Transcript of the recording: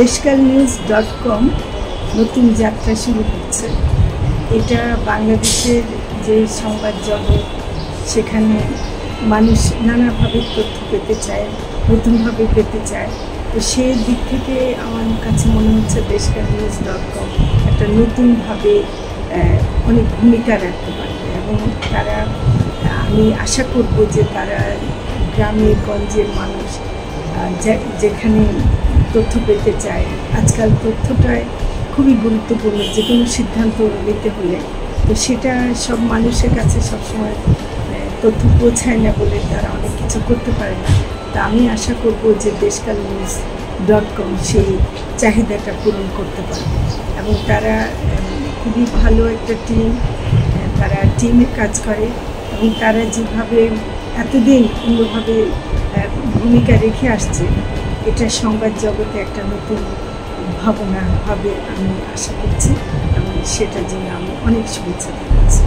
দেশকালনিউজ.com নতুন যাত্রা শুরু করছে। এটা বাংলাদেশের যে সংবাদ জগৎ, সেখানে মানুষ নানাভাবে তথ্য পেতে চায়, নতুনভাবে পেতে চায়। তো সেই দিক থেকে আমার কাছে মনে হচ্ছে দেশকালনিউজ.com একটা নতুনভাবে অনেক ভূমিকা রাখতে পারবে এবং তারা, আমি আশা করব যে তারা গ্রামে গঞ্জের মানুষ যেখানে তথ্য পেতে চায়, আজকাল তথ্যটাই খুবই গুরুত্বপূর্ণ যে কোনো সিদ্ধান্ত নিতে হলে। তো সেটা সব মানুষের কাছে সবসময় তথ্য পৌঁছায় না বলে তারা অনেক কিছু করতে পারে না। তা আমি আশা করব যে দেশকালনিউজ.com সেই চাহিদাটা পূরণ করতে পারবে এবং তারা খুবই ভালো একটা টিম, তারা টিমে কাজ করে এবং তারা যেভাবে এতদিন অন্যভাবে ভূমিকা রেখে আসছে, এটা সংবাদ জগতে একটা নতুন ভাবনা হবে আমি আশা করছি এবং সেটার জন্য আমি অনেক শুভেচ্ছা জানাচ্ছি।